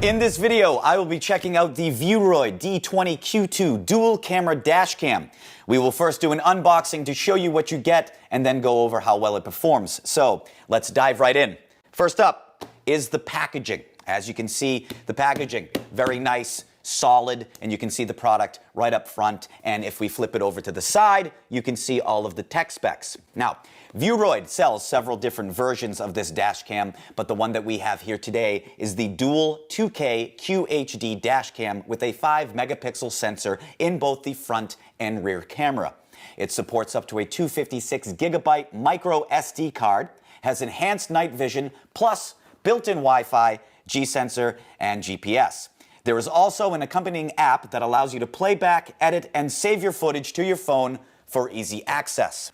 In this video, I will be checking out the VUEROID D20-Q2 dual camera dash cam. We will first do an unboxing to show you what you get and then go over how well it performs. So let's dive right in. First up is the packaging. As you can see, the packaging, very nice, solid, and you can see the product right up front. And if we flip it over to the side, you can see all of the tech specs. Now, VUEROID sells several different versions of this dash cam, but the one that we have here today is the dual 2K QHD dash cam with a 5 megapixel sensor in both the front and rear camera. It supports up to a 256 gigabyte micro SD card, has enhanced night vision, plus built-in Wi-Fi, G-sensor, and GPS. There is also an accompanying app that allows you to play back, edit, and save your footage to your phone for easy access.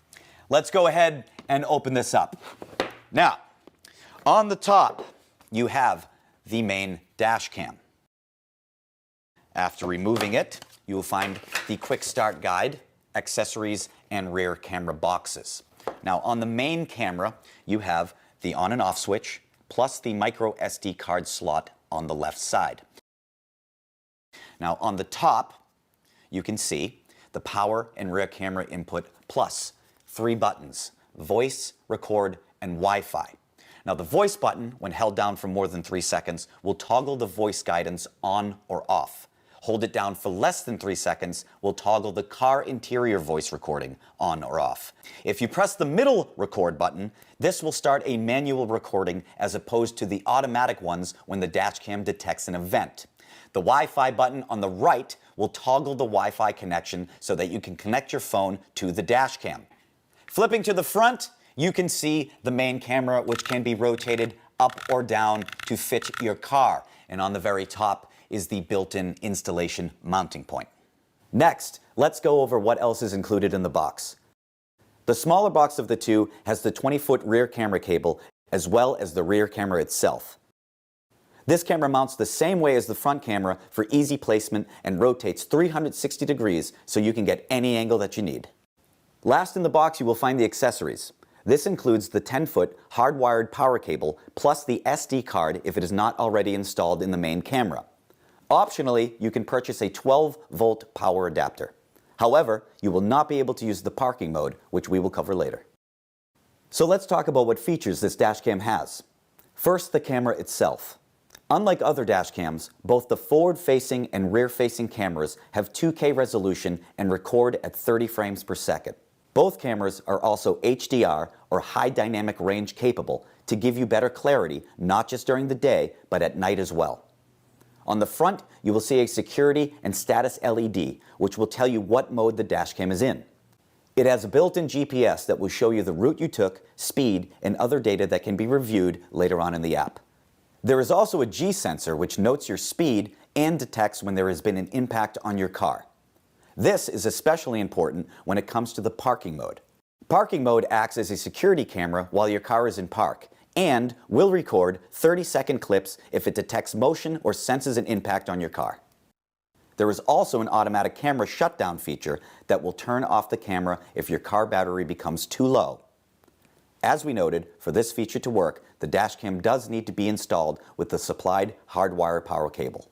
Let's go ahead and open this up. Now, on the top, you have the main dash cam. After removing it, you will find the quick start guide, accessories, and rear camera boxes. Now, on the main camera, you have the on and off switch, plus the micro SD card slot on the left side. Now, on the top, you can see the power and rear camera input plus 3 buttons: voice, record, and Wi-Fi. Now, the voice button, when held down for more than 3 seconds, will toggle the voice guidance on or off. Hold it down for less than 3 seconds, will toggle the car interior voice recording on or off. If you press the middle record button, this will start a manual recording as opposed to the automatic ones when the dash cam detects an event. The Wi-Fi button on the right will toggle the Wi-Fi connection so that you can connect your phone to the dash cam. Flipping to the front, you can see the main camera, which can be rotated up or down to fit your car. And on the very top is the built-in installation mounting point. Next, let's go over what else is included in the box. The smaller box of the two has the 20-foot rear camera cable as well as the rear camera itself. This camera mounts the same way as the front camera for easy placement and rotates 360 degrees so you can get any angle that you need. Last in the box, you will find the accessories. This includes the 10-foot hardwired power cable plus the SD card if it is not already installed in the main camera. Optionally, you can purchase a 12-volt power adapter. However, you will not be able to use the parking mode, which we will cover later. So let's talk about what features this dash cam has. First, the camera itself. Unlike other dash cams, both the forward-facing and rear-facing cameras have 2K resolution and record at 30 frames per second. Both cameras are also HDR, or high dynamic range capable, to give you better clarity, not just during the day, but at night as well. On the front, you will see a security and status LED, which will tell you what mode the dash cam is in. It has a built-in GPS that will show you the route you took, speed, and other data that can be reviewed later on in the app. There is also a G-sensor which notes your speed and detects when there has been an impact on your car. This is especially important when it comes to the parking mode. Parking mode acts as a security camera while your car is in park and will record 30-second clips if it detects motion or senses an impact on your car. There is also an automatic camera shutdown feature that will turn off the camera if your car battery becomes too low. As we noted, for this feature to work, the dash cam does need to be installed with the supplied hardwire power cable.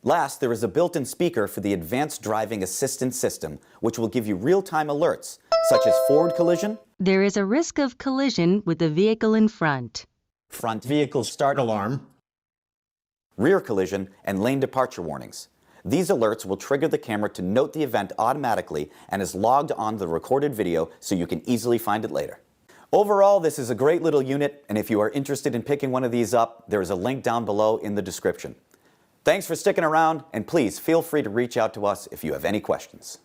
Last, there is a built-in speaker for the advanced driving assistance system, which will give you real-time alerts, such as forward collision. There is a risk of collision with the vehicle in front. Front vehicle start alarm. Rear collision and lane departure warnings. These alerts will trigger the camera to note the event automatically and is logged on the recorded video so you can easily find it later. Overall, this is a great little unit, and if you are interested in picking one of these up, there is a link down below in the description. Thanks for sticking around, and please feel free to reach out to us if you have any questions.